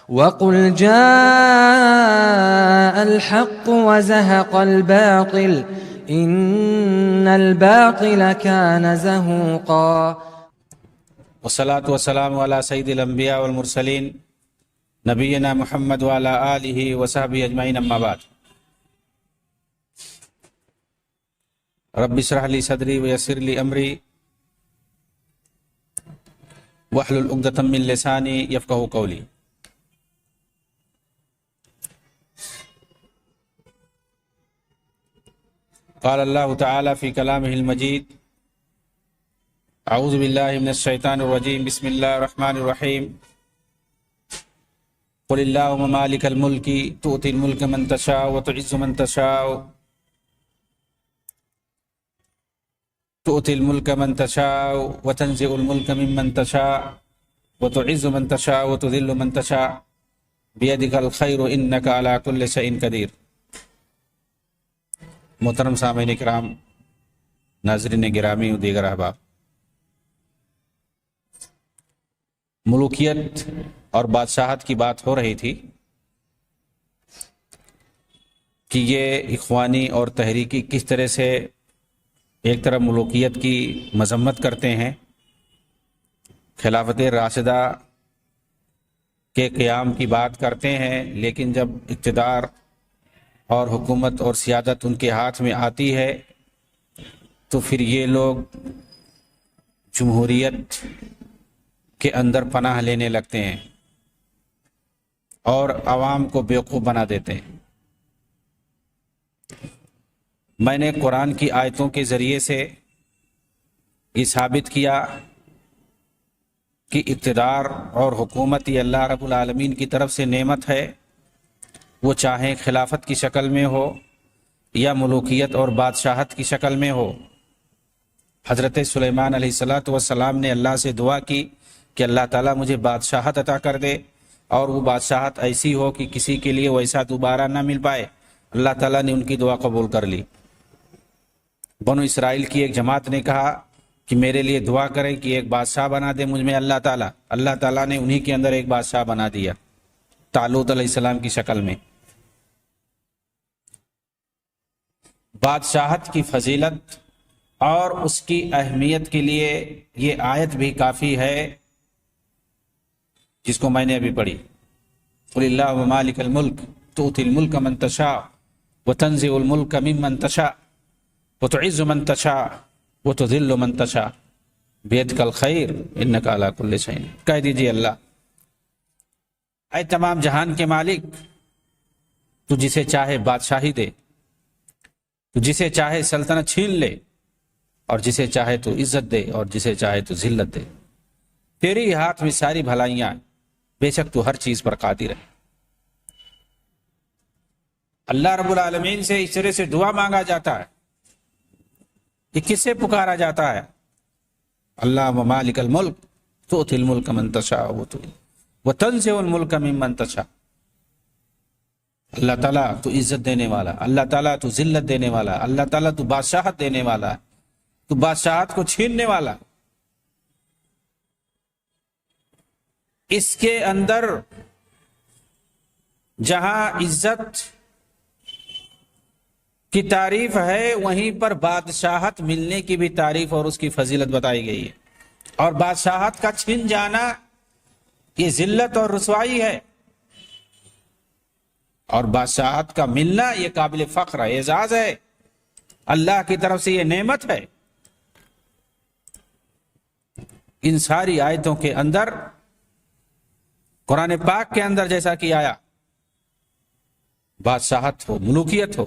وَقُلْ جَاءَ الْحَقُّ وَزَهَقَ الْبَاطِلُ إِنَّ الْبَاطِلَ كَانَ زَهُوقًا۔ والصلاة والسلام على سید الانبیاء والمرسلین نبینا محمد وعلى آلہ وصحبہ اجمعین، اما بعد۔ رب اشرح لی صدری ویسر لی امری واحلل عقدۃ من لسانی یفقہوا قولی۔ قال اللہ تعالی فی کلامہ المجید: اعوذ باللہ من الشیطان الرجیم، بسم اللہ الرحمن الرحیم۔ قل اللہم مالک الملک تؤتی الملک من تشاء وتعز من تشاء تؤتی الملک من تشاء وتنزع الملک ممن تشاء وتعز من تشاء وتذل من تشاء بیدک الخیر انک علی کل شیء قدیر۔ محترم سامعین کرام، ناظرین گرامی و دیگر احباب، ملوکیت اور بادشاہت کی بات ہو رہی تھی کہ یہ اخوانی اور تحریکی کس طرح سے ایک طرف ملوکیت کی مذمت کرتے ہیں، خلافت راشدہ کے قیام کی بات کرتے ہیں، لیکن جب اقتدار اور حکومت اور سیادت ان کے ہاتھ میں آتی ہے تو پھر یہ لوگ جمہوریت کے اندر پناہ لینے لگتے ہیں اور عوام کو بیوقوف بنا دیتے ہیں۔ میں نے قرآن کی آیتوں کے ذریعے سے یہ ثابت کیا کہ اقتدار اور حکومت یہ اللہ رب العالمین کی طرف سے نعمت ہے، وہ چاہے خلافت کی شکل میں ہو یا ملوکیت اور بادشاہت کی شکل میں ہو۔ حضرت سلیمان علیہ السلام نے اللہ سے دعا کی کہ اللہ تعالیٰ مجھے بادشاہت عطا کر دے، اور وہ بادشاہت ایسی ہو کہ کسی کے لیے ویسا دوبارہ نہ مل پائے۔ اللہ تعالیٰ نے ان کی دعا قبول کر لی۔ بنو اسرائیل کی ایک جماعت نے کہا کہ میرے لیے دعا کریں کہ ایک بادشاہ بنا دے مجھ میں اللہ تعالیٰ۔ اللہ تعالیٰ نے انہی کے اندر ایک بادشاہ بنا دیا، طالوت علیہ السلام کی شکل میں۔ بادشاہت کی فضیلت اور اس کی اہمیت کے لیے یہ آیت بھی کافی ہے جس کو میں نے ابھی پڑھی: قل اللہم مالک الملک تؤتی الملک من تشاء وتنزع الملک ممن تشاء وتعز من تشاء وتذل من تشاء بیدک الخیر انک علی کل شیء۔ کہہ دیجئے اللہ، اے تمام جہان کے مالک، تو جسے چاہے بادشاہی دے، تو جسے چاہے سلطنت چھین لے، اور جسے چاہے تو عزت دے، اور جسے چاہے تو ذلت دے۔ تیرے ہی ہاتھ میں ساری بھلائیاں ہیں، بے شک تو ہر چیز پر قادر ہے۔ اللہ رب العالمین سے اس طرح سے دعا مانگا جاتا ہے، یہ کس سے پکارا جاتا ہے؟ اللہ مالک الملک تؤتی الملک من تشاء وتنزع الملک ممن تشاء۔ اللہ تعالیٰ تو عزت دینے والا، اللہ تعالیٰ تو ذلت دینے والا، اللہ تعالیٰ تو بادشاہت دینے والا ہے، تو بادشاہت کو چھیننے والا۔ اس کے اندر جہاں عزت کی تعریف ہے وہیں پر بادشاہت ملنے کی بھی تعریف اور اس کی فضیلت بتائی گئی ہے، اور بادشاہت کا چھن جانا یہ ذلت اور رسوائی ہے، اور بادشاہت کا ملنا یہ قابل فخر ہے، اعزاز ہے، اللہ کی طرف سے یہ نعمت ہے۔ ان ساری آیتوں کے اندر قرآن پاک کے اندر جیسا کہ آیا، بادشاہت ہو، ملوکیت ہو،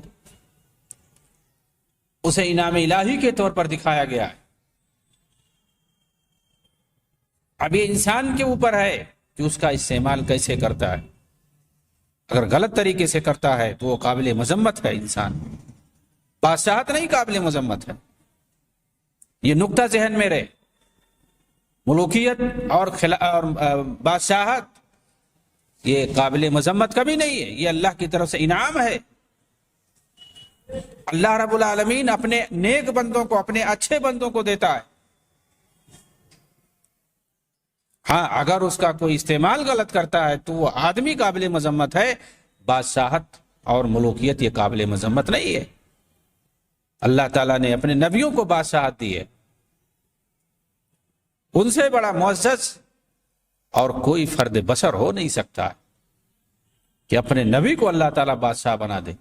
اسے انعام الہی کے طور پر دکھایا گیا ہے۔ اب یہ انسان کے اوپر ہے کہ اس کا استعمال کیسے کرتا ہے۔ اگر غلط طریقے سے کرتا ہے تو وہ قابل مذمت ہے انسان، بادشاہت نہیں قابل مذمت ہے۔ یہ نقطہ ذہن میں رہے، ملوکیت اور بادشاہت یہ قابل مذمت کبھی نہیں ہے، یہ اللہ کی طرف سے انعام ہے۔ اللہ رب العالمین اپنے نیک بندوں کو، اپنے اچھے بندوں کو دیتا ہے۔ ہاں اگر اس کا کوئی استعمال غلط کرتا ہے تو وہ آدمی قابل مذمت ہے، بادشاہت اور ملوکیت یہ قابل مذمت نہیں ہے۔ اللہ تعالیٰ نے اپنے نبیوں کو بادشاہت دی ہے، ان سے بڑا معزز اور کوئی فرد بشر ہو نہیں سکتا کہ اپنے نبی کو اللہ تعالیٰ بادشاہ بنا دے،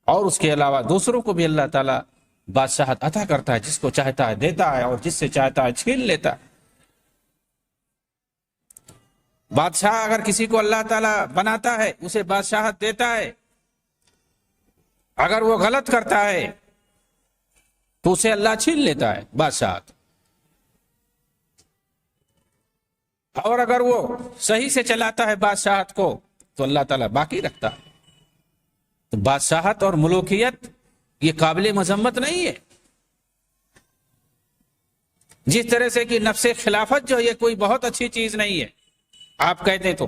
اور اس کے علاوہ دوسروں کو بھی اللہ تعالیٰ بادشاہت عطا کرتا ہے، جس کو چاہتا ہے دیتا ہے اور جس سے چاہتا ہے چھین لیتا ہے۔ بادشاہ اگر کسی کو اللہ تعالیٰ بناتا ہے اسے بادشاہت دیتا ہے، اگر وہ غلط کرتا ہے تو اسے اللہ چھین لیتا ہے بادشاہت، اور اگر وہ صحیح سے چلاتا ہے بادشاہت کو تو اللہ تعالیٰ باقی رکھتا ہے۔ تو بادشاہت اور ملوکیت یہ قابل مذمت نہیں ہے، جس طرح سے کہ نفس خلافت جو یہ کوئی بہت اچھی چیز نہیں ہے آپ کہتے تو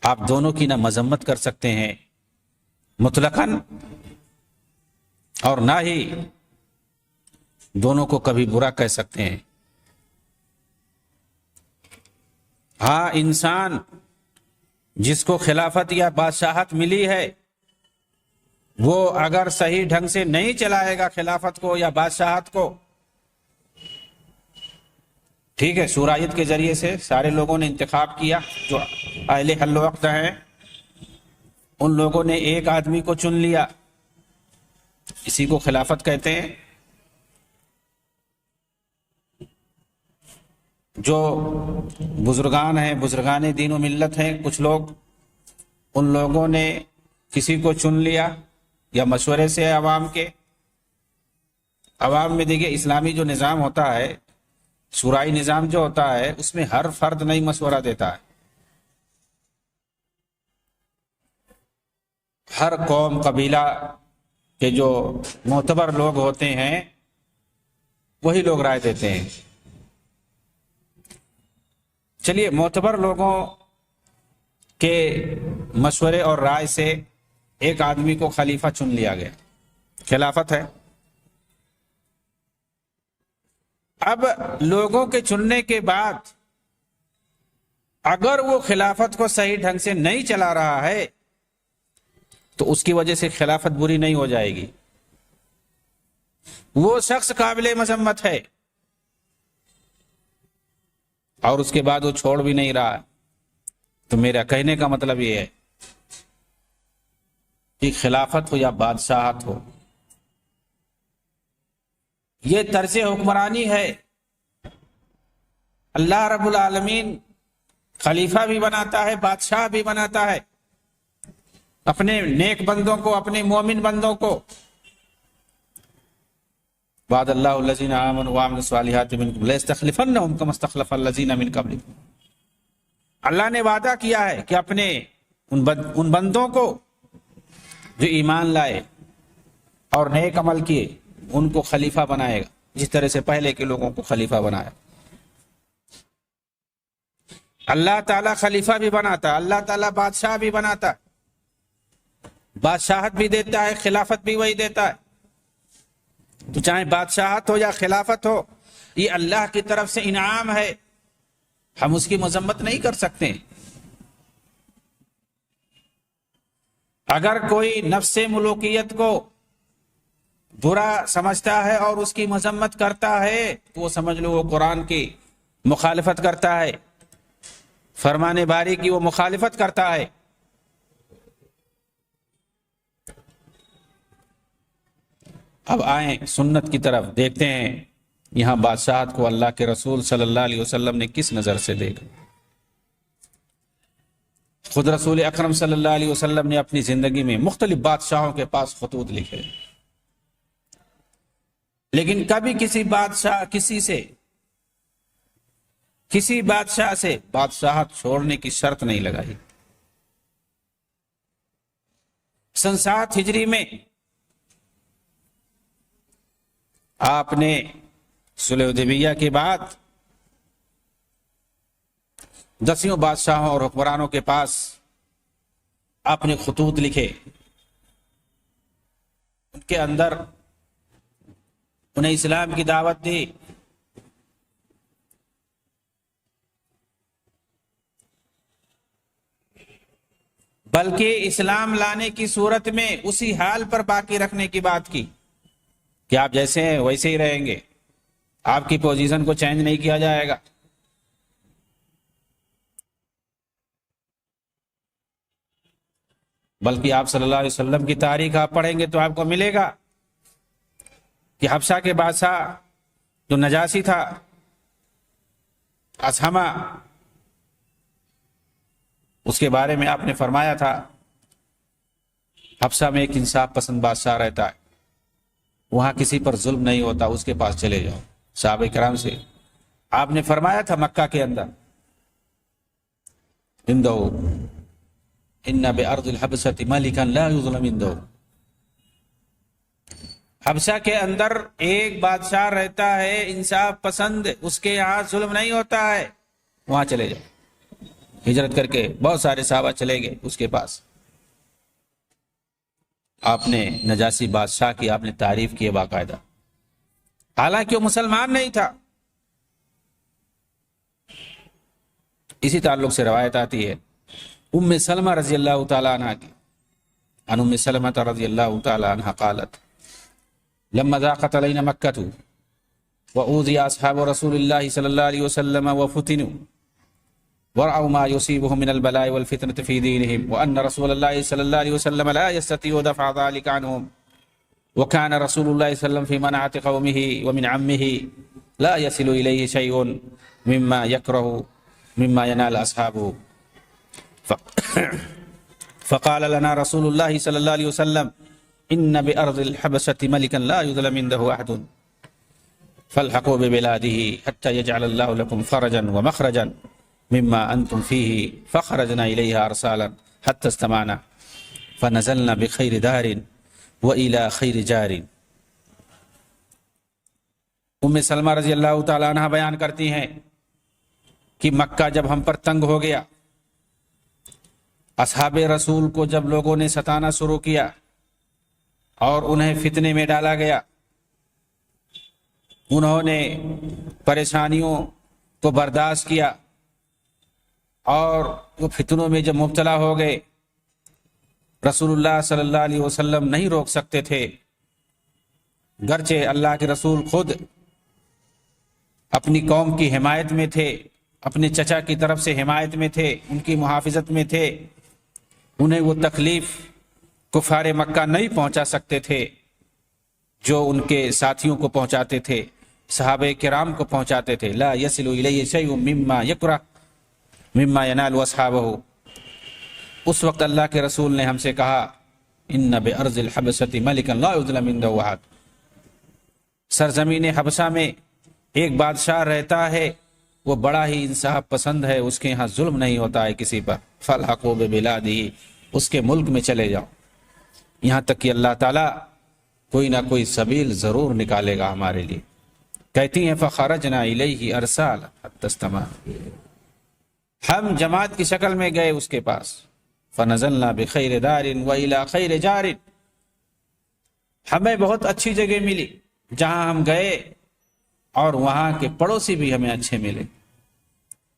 آپ دونوں کی نہ مذمت کر سکتے ہیں مطلقاً، اور نہ ہی دونوں کو کبھی برا کہہ سکتے ہیں۔ ہاں انسان جس کو خلافت یا بادشاہت ملی ہے وہ اگر صحیح ڈھنگ سے نہیں چلائے گا خلافت کو یا بادشاہت کو، ٹھیک ہے شورائیت کے ذریعے سے سارے لوگوں نے انتخاب کیا، جو اہل حل وقت ہیں ان لوگوں نے ایک آدمی کو چن لیا، اسی کو خلافت کہتے ہیں۔ جو بزرگان ہیں، بزرگان دین و ملت ہیں کچھ لوگ، ان لوگوں نے کسی کو چن لیا یا مشورے سے عوام کے، عوام میں دیکھیے اسلامی جو نظام ہوتا ہے، شورائی نظام جو ہوتا ہے اس میں ہر فرد نہیں مشورہ دیتا ہے، ہر قوم قبیلہ کے جو معتبر لوگ ہوتے ہیں وہی لوگ رائے دیتے ہیں۔ چلیے معتبر لوگوں کے مشورے اور رائے سے ایک آدمی کو خلیفہ چن لیا گیا، خلافت ہے۔ اب لوگوں کے چننے کے بعد اگر وہ خلافت کو صحیح ڈھنگ سے نہیں چلا رہا ہے تو اس کی وجہ سے خلافت بری نہیں ہو جائے گی، وہ شخص قابل مذمت ہے اور اس کے بعد وہ چھوڑ بھی نہیں رہا۔ تو میرا کہنے کا مطلب یہ ہے کہ خلافت ہو یا بادشاہت ہو، یہ طرز حکمرانی ہے۔ اللہ رب العالمین خلیفہ بھی بناتا ہے، بادشاہ بھی بناتا ہے، اپنے نیک بندوں کو، اپنے مومن بندوں کو۔ وعد اللہ الذین آمنوا وعملوا الصالحات منکم لیستخلفنہم کما استخلف الذین من قبلکم، اللہ نے وعدہ کیا ہے کہ اپنے ان بندوں کو جو ایمان لائے اور نیک عمل کیے ان کو خلیفہ بنائے گا، جس طرح سے پہلے کے لوگوں کو خلیفہ بنایا۔ اللہ تعالیٰ خلیفہ بھی بناتا، اللہ تعالیٰ بادشاہ بھی بناتا، بادشاہت بھی دیتا ہے، خلافت بھی وہی دیتا ہے۔ تو چاہے بادشاہت ہو یا خلافت ہو، یہ اللہ کی طرف سے انعام ہے، ہم اس کی مذمت نہیں کر سکتے۔ اگر کوئی نفس ملوکیت کو برا سمجھتا ہے اور اس کی مذمت کرتا ہے تو وہ سمجھ لو وہ قرآن کی مخالفت کرتا ہے، فرمان باری کی وہ مخالفت کرتا ہے۔ اب آئیں سنت کی طرف، دیکھتے ہیں یہاں بادشاہت کو اللہ کے رسول صلی اللہ علیہ وسلم نے کس نظر سے دیکھا۔ خود رسول اکرم صلی اللہ علیہ وسلم نے اپنی زندگی میں مختلف بادشاہوں کے پاس خطوط لکھے، لیکن کبھی کسی بادشاہ سے بادشاہت چھوڑنے کی شرط نہیں لگائی۔ سن 7 ہجری میں آپ نے صلح حدیبیہ کے بعد 10 بادشاہوں اور حکمرانوں کے پاس آپ نے خطوط لکھے، ان کے اندر انہیں اسلام کی دعوت دی، بلکہ اسلام لانے کی صورت میں اسی حال پر باقی رکھنے کی بات کی کہ آپ جیسے ہیں ویسے ہی رہیں گے، آپ کی پوزیشن کو چینج نہیں کیا جائے گا۔ بلکہ آپ صلی اللہ علیہ وسلم کی تاریخ آپ پڑھیں گے تو آپ کو ملے گا کہ حبشہ کے بادشاہ جو نجاشی تھا، اسہمہ، اس کے بارے میں آپ نے فرمایا تھا حبشہ میں ایک انصاف پسند بادشاہ رہتا ہے، وہاں کسی پر ظلم نہیں ہوتا، اس کے پاس چلے جاؤ۔ صحابہ کرام سے آپ نے فرمایا تھا مکہ کے اندر، اندو ان بارض الحبشۃ ملکا لا یظلم اندو، حبشہ کے اندر ایک بادشاہ رہتا ہے انصاف پسند، اس کے یہاں ظلم نہیں ہوتا ہے، وہاں چلے جاؤ۔ ہجرت کر کے بہت سارے صحابہ چلے گئے اس کے پاس۔ آپ نے نجاشی بادشاہ کی آپ نے تعریف کی ہے باقاعدہ، حالانکہ وہ مسلمان نہیں تھا۔ اسی تعلق سے روایت آتی ہے ام سلمہ رضی اللہ تعالی عنہ کی، عن ام سلمہ رضی اللہ تعالی عنہ قالت لما ضاقت علينا مكة وأوذي أصحاب رسول الله صلى الله عليه وسلم وفتنوا ورأوا ما يصيبهم من البلاء والفتنة في دينهم وأن رسول الله صلى الله عليه وسلم لا يستطيع دفع ذلك عنهم وكان رسول الله صلى الله عليه وسلم في منعة قومه ومن عمه لا يصل إليه شيء مما يكره مما ينال أصحابه فقال لنا رسول الله صلى الله عليه وسلم ان بارض الحبشة ملكا لا يظلم عنده احد فالحقوا ببلاده حتى يجعل الله لكم فرجا ومخرجا مما انتم فيه فخرجنا اليها ارسالا حتى استمعنا فنزلنا بخير دار والى خير جار۔ ام سلمہ رضی اللہ تعالی عنہ بیان کرتی ہیں کہ مکہ جب ہم پر تنگ ہو گیا، اصحاب رسول کو جب لوگوں نے ستانا شروع کیا اور انہیں فتنے میں ڈالا گیا، انہوں نے پریشانیوں کو برداشت کیا اور وہ فتنوں میں جب مبتلا ہو گئے، رسول اللہ صلی اللہ علیہ وسلم نہیں روک سکتے تھے، گرچہ اللہ کے رسول خود اپنی قوم کی حمایت میں تھے، اپنے چچا کی طرف سے حمایت میں تھے، ان کی محافظت میں تھے، انہیں وہ تکلیف کفار مکہ نہیں پہنچا سکتے تھے جو ان کے ساتھیوں کو پہنچاتے تھے، صحابہ کرام کو پہنچاتے تھے۔ لا یصل الیہ شیء مما یکرہ مما ینال اصحابہ۔ اس وقت اللہ کے رسول نے ہم سے کہا ان بارض الحبشۃ ملکا لا یظلم عنده احد، سرزمین حبشہ میں ایک بادشاہ رہتا ہے، وہ بڑا ہی انصاف پسند ہے، اس کے یہاں ظلم نہیں ہوتا ہے کسی پر۔ فالحقوا ببلادہ، اس کے ملک میں چلے جاؤ، یہاں تک کہ اللہ تعالیٰ کوئی نہ کوئی سبیل ضرور نکالے گا ہمارے لیے۔ کہتی ہیں فخرجنا الیہ ارسالا حتی استمعنا، ہم جماعت کی شکل میں گئے اس کے پاس، فنزلنا بخیر دار والی خیر جار، ہمیں بہت اچھی جگہ ملی جہاں ہم گئے اور وہاں کے پڑوسی بھی ہمیں اچھے ملے،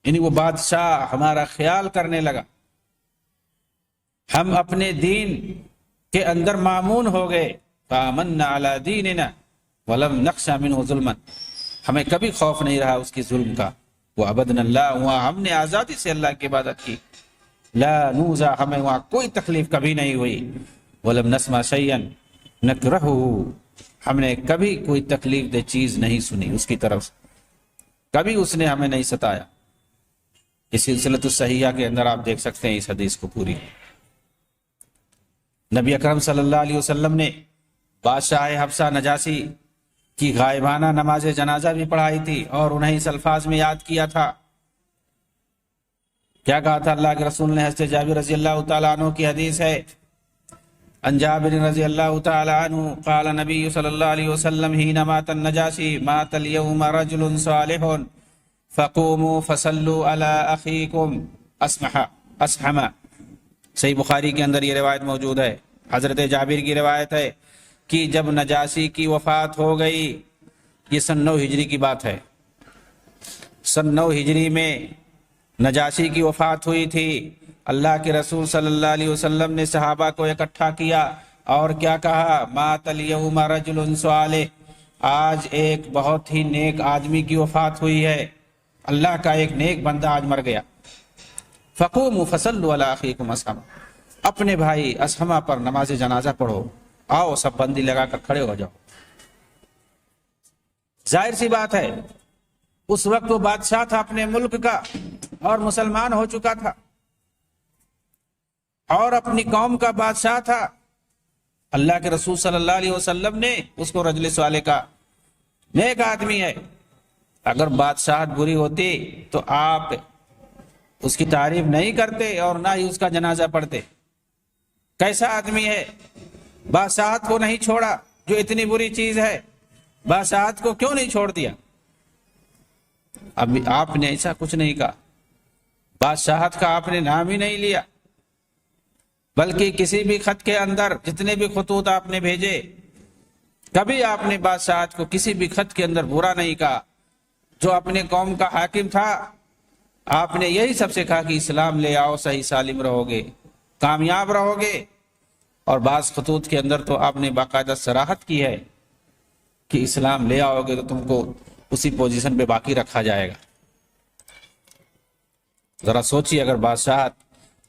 یعنی وہ بادشاہ ہمارا خیال کرنے لگا، ہم اپنے دین کے اندر مامون ہو گئے۔ فآمنا علی دیننا ولم نخشى منہ ظلما، ہمیں کبھی خوف نہیں رہا اس کی ظلم کا۔ وعبدنا اللہ، وہاں ہم نے آزادی سے اللہ کی عبادت کی۔ لا نوزا، ہمیں وہاں کوئی تکلیف کبھی نہیں ہوئی۔ ولم نسمع شیئا نکرہہ، ہم نے کبھی کوئی تکلیف دہ چیز نہیں سنی اس کی طرف سے، کبھی اس نے ہمیں نہیں ستایا۔ اس سلسلۃ الصحیحہ کے اندر آپ دیکھ سکتے ہیں اس حدیث کو پوری۔ نبی اکرم صلی اللہ علیہ وسلم نے بادشاہ حبشہ نجاشی کی غائبانہ نماز جنازہ بھی پڑھائی تھی اور انہیں اس الفاظ میں یاد کیا تھا۔ کیا کہا تھا اللہ کے رسول نے؟ حضرت جابر رضی اللہ تعالیٰ عنہ کی حدیث ہے، عن جابر رضی اللہ تعالیٰ عنہ قال نبی صلی اللہ علیہ وسلم حین مات النجاشی مات اليوم رجل صالح فقوموا فصلوا علی اخیکم اسحم۔ صحیح بخاری کے اندر یہ روایت موجود ہے، حضرت جابر کی روایت ہے کہ جب نجاشی کی وفات ہو گئی، یہ سن 9 ہجری کی بات ہے، سن 9 ہجری میں نجاشی کی وفات ہوئی تھی، اللہ کے رسول صلی اللہ علیہ وسلم نے صحابہ کو اکٹھا کیا اور کیا کہا؟ مات الیوم رجل صالح، آج ایک بہت ہی نیک آدمی کی وفات ہوئی ہے، اللہ کا ایک نیک بندہ آج مر گیا۔ فقوموا فصلوا علی اخیکم اسحمہ، اپنے بھائی اسحمہ پر نماز جنازہ پڑھو، آؤ سب بندی لگا کر کھڑے ہو جاؤ۔ ظاہر سی بات ہے اس وقت وہ بادشاہ تھا اپنے ملک کا اور مسلمان ہو چکا تھا اور اپنی قوم کا بادشاہ تھا۔ اللہ کے رسول صلی اللہ علیہ وسلم نے اس کو رجل صالح کا، نیک آدمی ہے۔ اگر بادشاہت بری ہوتی تو آپ اس کی تعریف نہیں کرتے اور نہ ہی اس کا جنازہ پڑھتے۔ کیسا آدمی ہے، بادشاہت کو نہیں چھوڑا جو اتنی بری چیز ہے، بادشاہت کو کیوں نہیں چھوڑ دیا؟ اب آپ نے ایسا کچھ نہیں کہا، بادشاہت کا آپ نے نام ہی نہیں لیا، بلکہ کسی بھی خط کے اندر جتنے بھی خطوط آپ نے بھیجے کبھی آپ نے بادشاہت کو کسی بھی خط کے اندر برا نہیں کہا۔ جو اپنے قوم کا حاکم تھا آپ نے یہی سب سے کہا کہ اسلام لے آؤ، صحیح سالم رہو گے، کامیاب رہو گے۔ اور بعض خطوط کے اندر تو آپ نے باقاعدہ صراحت کی ہے کہ اسلام لے آؤ گے تو تم کو اسی پوزیشن پہ باقی رکھا جائے گا۔ ذرا سوچیے اگر بادشاہت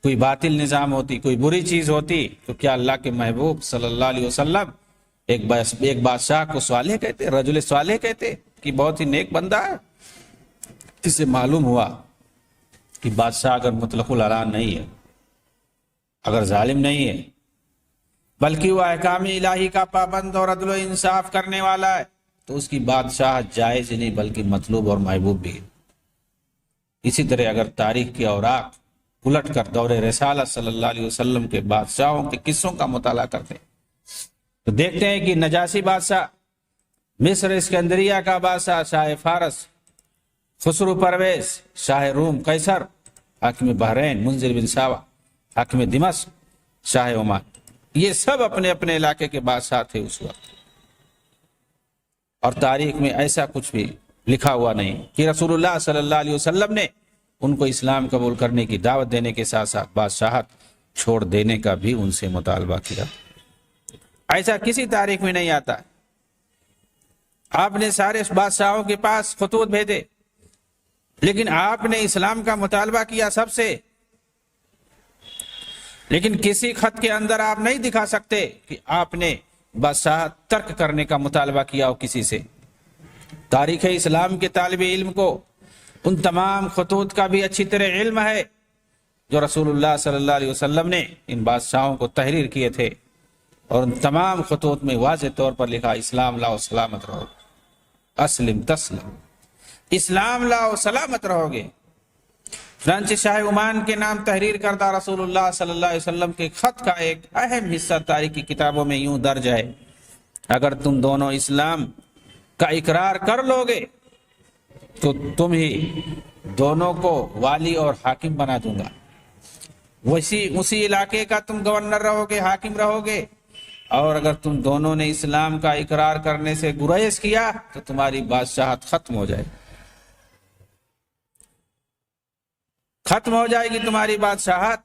کوئی باطل نظام ہوتی، کوئی بری چیز ہوتی تو کیا اللہ کے محبوب صلی اللہ علیہ وسلم ایک بادشاہ کو صالح کہتے، رجل صالح کہتے کہ بہت ہی نیک بندہ ہے؟ اس سے معلوم ہوا کہ بادشاہ اگر مطلق العنان نہیں ہے، اگر ظالم نہیں ہے، بلکہ وہ احکام الہی کا پابند اور عدل و انصاف کرنے والا ہے تو اس کی بادشاہت جائز ہی نہیں بلکہ مطلوب اور محبوب بھی ہے۔ اسی طرح اگر تاریخ کی اوراق الٹ کر دور رسالت صلی اللہ علیہ وسلم کے بادشاہوں کے قصوں کا مطالعہ کرتے ہیں تو دیکھتے ہیں کہ نجاشی بادشاہ، مصر اسکندریہ کا بادشاہ، شاہ فارس خسرو پرویز، شاہ روم قیصر، حاکم بحرین منذر بن ساوا، حاکم دمشق، شاہ عمان، یہ سب اپنے اپنے علاقے کے بادشاہ تھے اس وقت۔ اور تاریخ میں ایسا کچھ بھی لکھا ہوا نہیں کہ رسول اللہ صلی اللہ علیہ وسلم نے ان کو اسلام قبول کرنے کی دعوت دینے کے ساتھ ساتھ بادشاہت چھوڑ دینے کا بھی ان سے مطالبہ کیا۔ ایسا کسی تاریخ میں نہیں آتا۔ آپ نے سارے بادشاہوں کے پاس خطوط بھیجے لیکن آپ نے اسلام کا مطالبہ کیا سب سے، لیکن کسی خط کے اندر آپ نہیں دکھا سکتے کہ آپ نے بادشاہت ترک کرنے کا مطالبہ کیا ہو کسی سے۔ تاریخ اسلام کے طالب علم کو ان تمام خطوط کا بھی اچھی طرح علم ہے جو رسول اللہ صلی اللہ علیہ وسلم نے ان بادشاہوں کو تحریر کیے تھے، اور ان تمام خطوط میں واضح طور پر لکھا اسلام لاؤ سلامت رہو، اسلم تسلم، اسلام لاؤ سلامت رہو گے۔ چنانچہ شاہ عمان کے نام تحریر کردہ رسول اللہ صلی اللہ علیہ وسلم کے خط کا ایک اہم حصہ تاریخ کی کتابوں میں یوں درج ہے: اگر تم دونوں اسلام کا اقرار کر لو گے تو تم ہی دونوں کو والی اور حاکم بنا دوں گا، اسی علاقے کا تم گورنر رہو گے، حاکم رہو گے، اور اگر تم دونوں نے اسلام کا اقرار کرنے سے گریز کیا تو تمہاری بادشاہت ختم ہو جائے گی، ختم ہو جائے گی تمہاری بادشاہت۔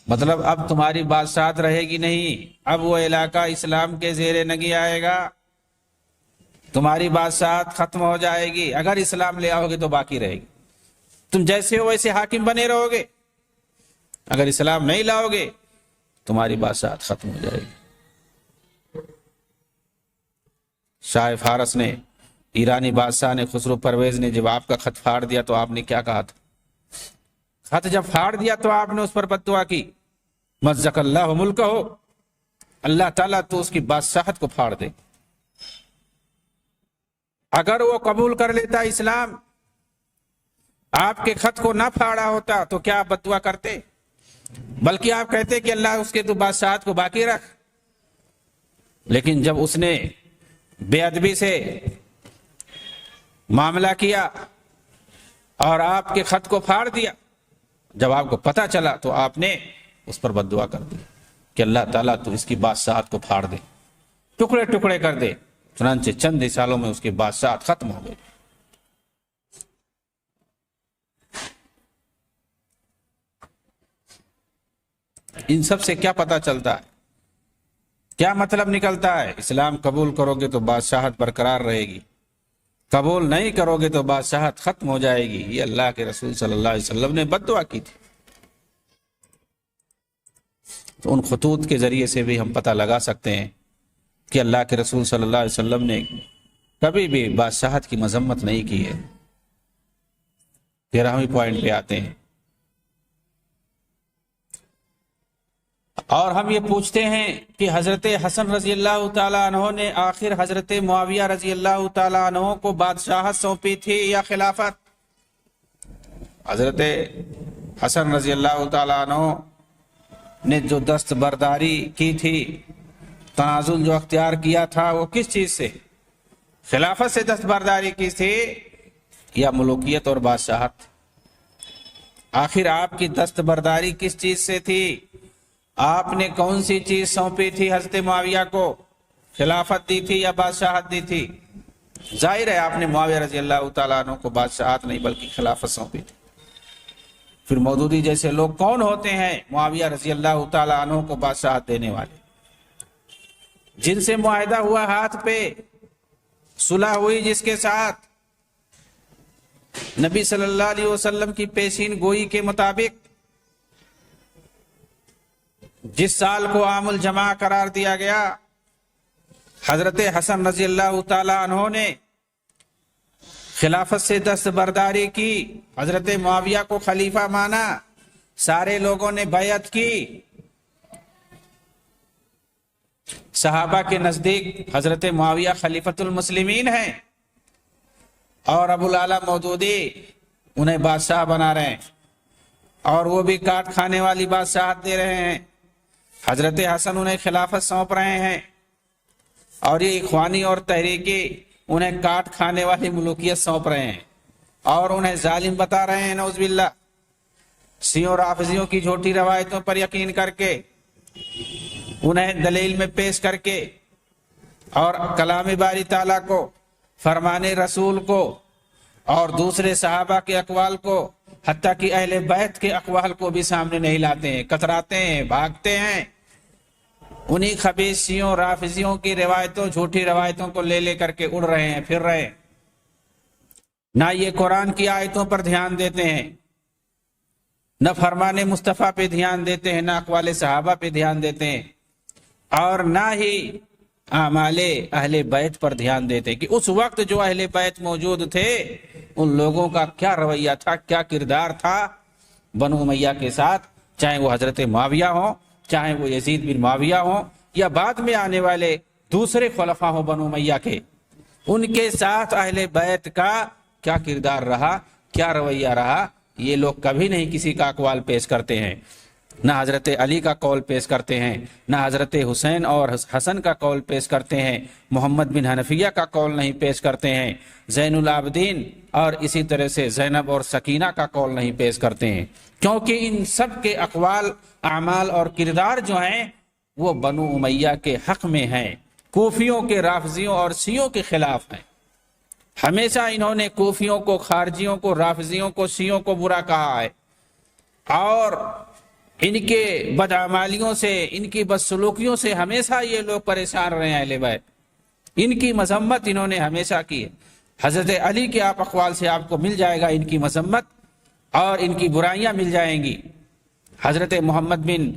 مطلب اب تمہاری بادشاہت رہے گی نہیں، اب وہ علاقہ اسلام کے زیر نگی آئے گا، تمہاری بادشاہت ختم ہو جائے گی۔ اگر اسلام لے آؤ گے تو باقی رہے گی، تم جیسے ہو ویسے حاکم بنے رہو گے، اگر اسلام نہیں لاؤ گے تمہاری بادشاہت ختم ہو جائے گی۔ شاہ فارس نے، ایرانی بادشاہ نے، خسرو پرویز نے جب آپ کا خط پھاڑ دیا تو آپ نے کیا کہا تھا؟ خط جب پھاڑ دیا تو آپ نے اس پر بد دعا کی، مزق اللہ ملکہ، اللہ تعالیٰ تو اس کی بادشاہت کو پھاڑ دے۔ اگر وہ قبول کر لیتا اسلام، آپ کے خط کو نہ پھاڑا ہوتا تو کیا آپ بد دعا کرتے؟ بلکہ آپ کہتے کہ اللہ اس کے تو بادشاہت کو باقی رکھ۔ لیکن جب اس نے بے ادبی سے معاملہ کیا اور آپ کے خط کو پھاڑ دیا، جب آپ کو پتہ چلا تو آپ نے اس پر بد دعا کر دی کہ اللہ تعالیٰ تو اس کی بادشاہت کو پھاڑ دے، ٹکڑے ٹکڑے کر دے۔ چنانچہ چند ہی سالوں میں اس کی بادشاہت ختم ہو گئی۔ ان سب سے کیا پتہ چلتا ہے؟ کیا مطلب نکلتا ہے؟ اسلام قبول کرو گے تو بادشاہت برقرار رہے گی، قبول نہیں کرو گے تو بادشاہت ختم ہو جائے گی۔ یہ اللہ کے رسول صلی اللہ علیہ وسلم نے بد دعا کی تھی۔ تو ان خطوط کے ذریعے سے بھی ہم پتہ لگا سکتے ہیں کہ اللہ کے رسول صلی اللہ علیہ وسلم نے کبھی بھی بادشاہت کی مذمت نہیں کی ہے۔ 13ویں پوائنٹ پہ آتے ہیں، اور ہم یہ پوچھتے ہیں کہ حضرت حسن رضی اللہ تعالیٰ عنہ نے آخر حضرت معاویہ رضی اللہ تعالیٰ عنہ کو بادشاہت سونپی تھی یا خلافت؟ حضرت حسن رضی اللہ تعالیٰ عنہ نے جو دستبرداری کی تھی، تنازل جو اختیار کیا تھا، وہ کس چیز سے؟ خلافت سے دستبرداری کی تھی یا ملوکیت اور بادشاہت؟ آخر آپ کی دستبرداری کس چیز سے تھی؟ آپ نے کون سی چیز سونپی تھی حضرت معاویہ کو؟ خلافت دی تھی یا بادشاہت دی تھی؟ ظاہر ہے آپ نے معاویہ رضی اللہ تعالیٰ عنہ کو بادشاہت نہیں بلکہ خلافت سونپی تھی۔ پھر مودودی جیسے لوگ کون ہوتے ہیں معاویہ رضی اللہ تعالیٰ عنہ کو بادشاہت دینے والے؟ جن سے معاہدہ ہوا ہاتھ پہ، صلح ہوئی جس کے ساتھ، نبی صلی اللہ علیہ وسلم کی پیشین گوئی کے مطابق، جس سال کو عام الجماع قرار دیا گیا، حضرت حسن رضی اللہ تعالیٰ عنہ نے خلافت سے دستبرداری کی، حضرت معاویہ کو خلیفہ مانا، سارے لوگوں نے بیعت کی۔ صحابہ کے نزدیک حضرت معاویہ خلیفۃ المسلمین ہیں، اور ابو العلا مودودی انہیں بادشاہ بنا رہے ہیں، اور وہ بھی کاٹ کھانے والی بادشاہت دے رہے ہیں۔ حضرت حسن انہیں خلافت سونپ رہے ہیں، اور یہ اخوانی اور تحریکی انہیں کاٹ کھانے والی ملوکیت سونپ رہے ہیں، اور انہیں ظالم بتا رہے ہیں، نعوذ باللہ۔ شیعوں رافضیوں کی جھوٹی روایتوں پر یقین کر کے، انہیں دلیل میں پیش کر کے، اور کلام باری تعالیٰ کو، فرمان رسول کو، اور دوسرے صحابہ کے اقوال کو، حتیٰ کہ اہل بیت کے اقوال کو بھی سامنے نہیں لاتے ہیں، کتراتے ہیں، بھاگتے ہیں۔ انہی خبیث شیعوں رافضیوں کی روایتوں، جھوٹی روایتوں کو لے کر کے اڑ رہے ہیں، پھر رہے ہیں۔ نہ یہ قرآن کی آیتوں پر دھیان دیتے ہیں، نہ فرمان مصطفیٰ پہ دھیان دیتے ہیں، نہ اقوال صحابہ پہ دھیان دیتے ہیں، اور نہ ہی اعمال اہل بیت پر دھیان دیتے کہ اس وقت جو اہل بیت موجود تھے ان لوگوں کا کیا رویہ تھا، کیا کردار تھا بنو امیہ کے ساتھ، چاہے وہ حضرت معاویہ ہوں، چاہے وہ یزید بن معاویہ ہوں، یا بعد میں آنے والے دوسرے خلفاء ہوں بنو امیہ کے، ان کے ساتھ اہل بیت کا کیا کردار رہا، کیا رویہ رہا، یہ لوگ کبھی نہیں کسی کا اقوال پیش کرتے ہیں۔ نہ حضرت علی کا قول پیش کرتے ہیں، نہ حضرت حسین اور حسن کا قول پیش کرتے ہیں، محمد بن حنفیہ کا قول نہیں پیش کرتے ہیں، زین العابدین اور اسی طرح سے زینب اور سکینہ کا قول نہیں پیش کرتے ہیں، کیونکہ ان سب کے اقوال، اعمال اور کردار جو ہیں وہ بنو امیہ کے حق میں ہیں، کوفیوں کے، رافضیوں اور شیعوں کے خلاف ہیں۔ ہمیشہ انہوں نے کوفیوں کو، خارجیوں کو، رافضیوں کو، شیعوں کو برا کہا ہے، اور ان کے بدعمالیوں سے، ان کی بدسلوکیوں سے ہمیشہ یہ لوگ پریشان رہے ہیں اہل بیت، ان کی مذمت انہوں نے ہمیشہ کی ہے۔ حضرت علی کے آپ اقوال سے آپ کو مل جائے گا ان کی مذمت اور ان کی برائیاں مل جائیں گی۔ حضرت محمد بن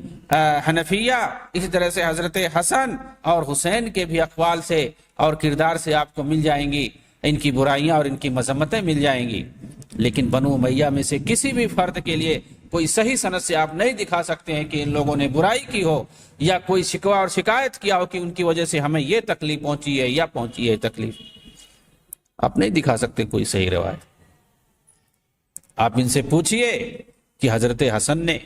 حنفیہ، اسی طرح سے حضرت حسن اور حسین کے بھی اقوال سے اور کردار سے آپ کو مل جائیں گی، ان کی برائیاں اور ان کی مذمتیں مل جائیں گی۔ لیکن بنو امیہ میں سے کسی بھی فرد کے لیے کوئی صحیح سند سے آپ نہیں دکھا سکتے ہیں کہ ان لوگوں نے برائی کی ہو یا کوئی شکوہ اور شکایت کیا ہو کہ ان کی وجہ سے ہمیں یہ تکلیف پہنچی ہے یا پہنچی ہے تکلیف، آپ نہیں دکھا سکتے کوئی صحیح روایت۔ آپ ان سے پوچھئے کہ حضرت حسن نے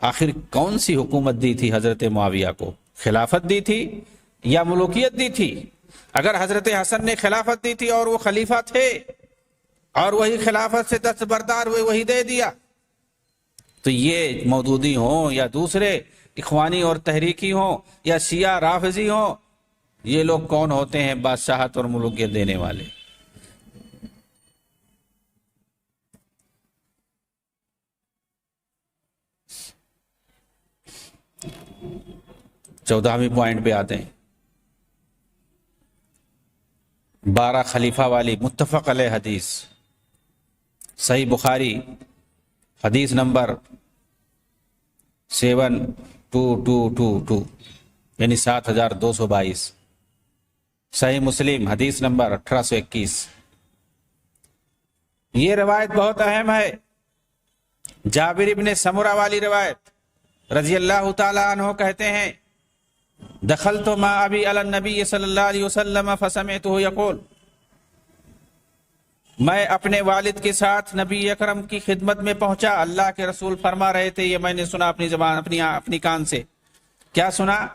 آخر کون سی حکومت دی تھی حضرت معاویہ کو؟ خلافت دی تھی یا ملوکیت دی تھی؟ اگر حضرت حسن نے خلافت دی تھی اور وہ خلیفہ تھے اور وہی خلافت سے دستبردار ہوئے، وہی دے دیا، تو یہ مودودی ہوں یا دوسرے اخوانی اور تحریکی ہوں یا شیعہ رافضی ہوں، یہ لوگ کون ہوتے ہیں بادشاہت اور ملوکیت دینے والے؟ 14ویں پوائنٹ پہ آتے ہیں، 12 خلیفہ والی متفق علیہ حدیث، صحیح بخاری حدیث نمبر 7222 یعنی 7222، صحیح مسلم حدیث نمبر 1821۔ یہ روایت بہت اہم ہے، جابر ابن سمرہ والی روایت رضی اللہ تعالی عنہ کہتے ہیں دخلت مع ابی علی النبی صلی اللہ علیہ وسلم فسمعته یقول، میں اپنے والد کے ساتھ نبی اکرم کی خدمت میں پہنچا، اللہ کے رسول فرما رہے تھے، یہ میں نے سنا اپنی زبان اپنی کان سے۔ کیا سنا؟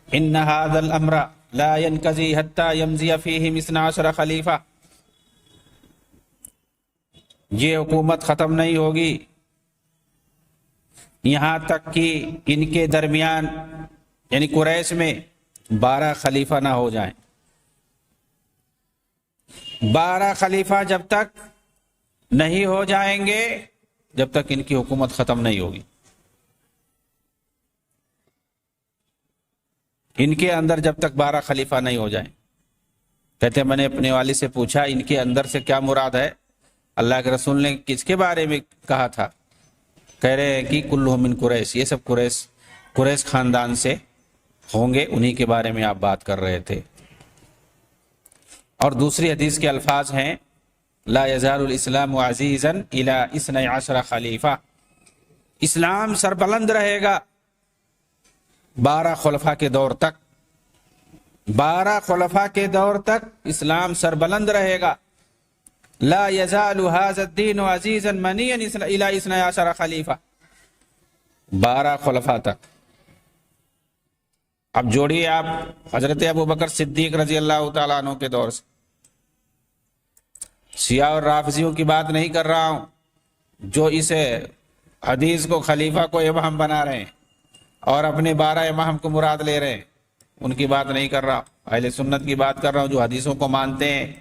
ان هذا الامر لا ينقضي حتى يمضي فيه 12 خلیفہ، یہ حکومت ختم نہیں ہوگی یہاں تک کہ ان کے درمیان یعنی قریش میں 12 خلیفہ نہ ہو جائیں۔ 12 خلیفہ جب تک نہیں ہو جائیں گے جب تک ان کی حکومت ختم نہیں ہوگی۔ ان کے اندر جب تک 12 خلیفہ نہیں ہو جائیں، کہتے ہیں میں نے اپنے والد سے پوچھا ان کے اندر سے کیا مراد ہے؟ اللہ کے رسول نے کس کے بارے میں کہا تھا؟ کہہ رہے ہیں کہ کلہم من قریش، یہ سب قریش خاندان سے ہوں گے، انہی کے بارے میں آپ بات کر رہے تھے۔ اور دوسری حدیث کے الفاظ ہیں لا یزال الاسلام عزیزا الی 12 خلیفہ، اسلام سربلند رہے گا 12 خلفاء کے دور تک، 12 خلفاء کے دور تک اسلام سربلند رہے گا۔ لا یزال هذا الدین عزیزا منیا الی 12 خلیفہ، 12 خلفاء تک۔ اب جوڑیے آپ حضرت ابوبکر صدیق رضی اللہ تعالیٰ عنہ کے دور سے، شیعہ اور رافضیوں کی بات نہیں کر رہا ہوں جو اس حدیث کو خلیفہ کو امام بنا رہے ہیں اور اپنے 12 امام کو مراد لے رہے ہیں، ان کی بات نہیں کر رہا، اہل سنت کی بات کر رہا ہوں جو حدیثوں کو مانتے ہیں۔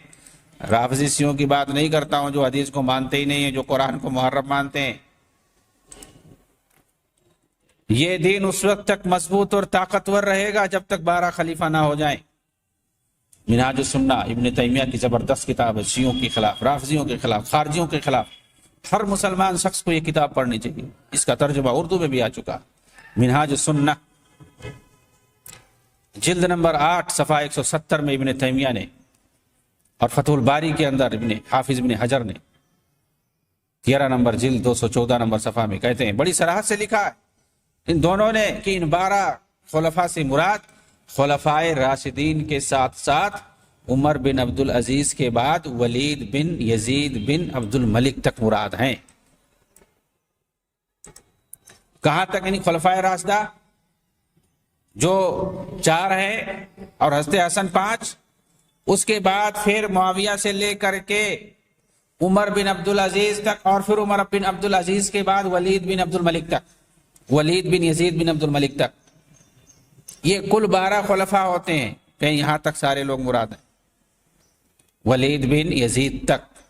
رافضی شیعوں کی بات نہیں کرتا ہوں جو حدیث کو مانتے ہی نہیں ہیں، جو قرآن کو محرم مانتے ہیں۔ یہ دین اس وقت تک مضبوط اور طاقتور رہے گا جب تک 12 خلیفہ نہ ہو جائیں۔ منہاج السنہ ابن تیمیہ کی زبردست کتاب ہے، شیعوں کے خلاف، رافضیوں کے خلاف، خارجیوں کے خلاف۔ ہر مسلمان شخص کو یہ کتاب پڑھنی چاہیے، اس کا ترجمہ اردو میں بھی آ چکا، منہاج السنہ جلد نمبر 8 صفحہ 170 میں ابن تیمیہ نے، اور فتح الباری کے اندر حافظ ابن حجر نے 13 نمبر جلد 214 نمبر صفحہ میں کہتے ہیں، بڑی صراحت سے لکھا ہے ان دونوں نے کہ ان 12 خلفاء سے مراد خلفائے راشدین کے ساتھ ساتھ عمر بن عبد العزیز کے بعد ولید بن یزید بن عبد الملک تک مراد ہیں۔ کہاں تک؟ یعنی خلفائے راشدہ جو 4 ہیں اور حضرت حسن 5، اس کے بعد پھر معاویہ سے لے کر کے عمر بن عبد العزیز تک، اور پھر عمر بن عبد العزیز کے بعد ولید بن عبد الملک تک، ولید بن یزید بن عبد الملک تک، یہ کل 12 خلفاء ہوتے ہیں، کہیں یہاں تک سارے لوگ مراد ہیں، ولید بن یزید تک۔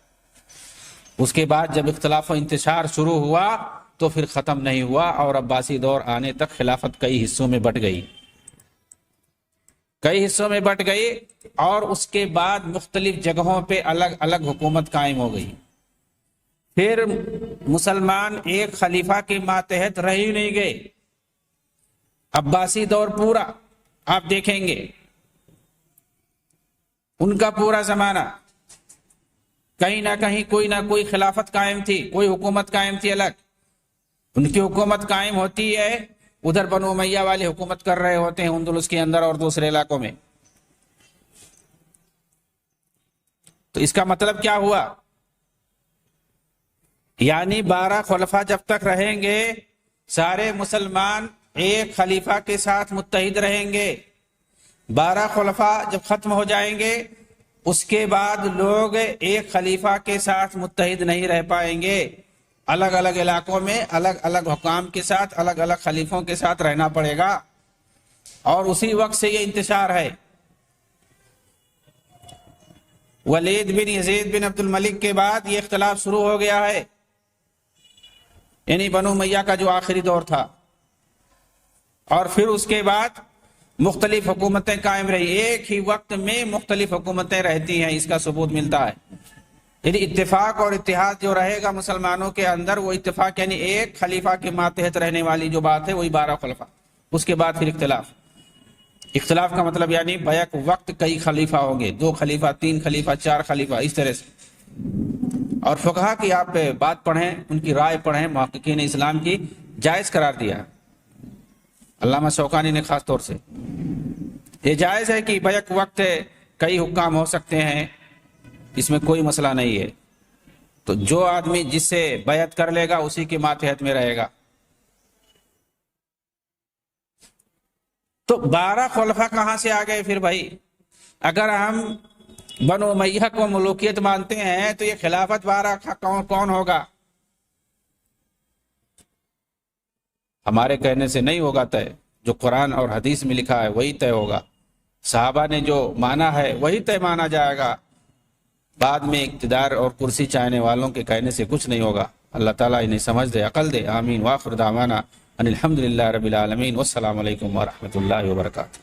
اس کے بعد جب اختلاف و انتشار شروع ہوا تو پھر ختم نہیں ہوا، اور عباسی دور آنے تک خلافت کئی حصوں میں بٹ گئی، کئی حصوں میں بٹ گئی، اور اس کے بعد مختلف جگہوں پہ الگ الگ حکومت قائم ہو گئی۔ پھر مسلمان ایک خلیفہ کے ماتحت رہ ہی نہیں گئے، عباسی دور پورا آپ دیکھیں گے، ان کا پورا زمانہ کہیں نہ کہیں کوئی نہ کوئی خلافت قائم تھی، کوئی حکومت قائم تھی الگ۔ ان کی حکومت قائم ہوتی ہے، ادھر بنو امیہ والے حکومت کر رہے ہوتے ہیں اندلس کے اندر اور دوسرے علاقوں میں۔ تو اس کا مطلب کیا ہوا؟ یعنی 12 خلفاء جب تک رہیں گے سارے مسلمان ایک خلیفہ کے ساتھ متحد رہیں گے۔ 12 خلفاء جب ختم ہو جائیں گے اس کے بعد لوگ ایک خلیفہ کے ساتھ متحد نہیں رہ پائیں گے، الگ الگ علاقوں میں الگ الگ حکام کے ساتھ، الگ الگ خلیفوں کے ساتھ رہنا پڑے گا، اور اسی وقت سے یہ انتشار ہے۔ ولید بن یزید بن عبد الملک کے بعد یہ اختلاف شروع ہو گیا ہے، یعنی بنو امیہ کا جو آخری دور تھا، اور پھر اس کے بعد مختلف حکومتیں قائم رہی، ایک ہی وقت میں مختلف حکومتیں رہتی ہیں، اس کا ثبوت ملتا ہے۔ یعنی اتفاق اور اتحاد جو رہے گا مسلمانوں کے اندر، وہ اتفاق یعنی ایک خلیفہ کے ماتحت رہنے والی جو بات ہے وہی 12 خلفاء، اس کے بعد پھر اختلاف کا مطلب یعنی بیک وقت کئی خلیفہ ہوں گے، 2 خلیفہ، 3 خلیفہ، 4 خلیفہ، اس طرح سے۔ اور فقہا کی آپ بات پڑھیں، ان کی رائے پڑھیں، محققین اسلام کی، جائز قرار دیا علامہ شوکانی نے خاص طور سے۔ یہ جائز ہے کہ بیک وقت کئی حکام ہو سکتے ہیں، اس میں کوئی مسئلہ نہیں ہے۔ تو جو آدمی جس سے بیعت کر لے گا اسی کے ماتحت میں رہے گا۔ تو 12 خلفاء کہاں سے آ گئے پھر بھائی؟ اگر ہم بنو امیہ کو ملوکیت مانتے ہیں تو یہ خلافت 12 کون ہوگا؟ ہمارے کہنے سے نہیں ہوگا طے، جو قرآن اور حدیث میں لکھا ہے وہی طے ہوگا، صحابہ نے جو مانا ہے وہی طے مانا جائے گا، بعد میں اقتدار اور کرسی چاہنے والوں کے کہنے سے کچھ نہیں ہوگا۔ اللہ تعالیٰ انہیں سمجھ دے، عقل دے، آمین۔ وآخر دعوانا ان الحمدللہ رب العالمین، والسلام علیکم ورحمۃ اللہ وبرکاتہ۔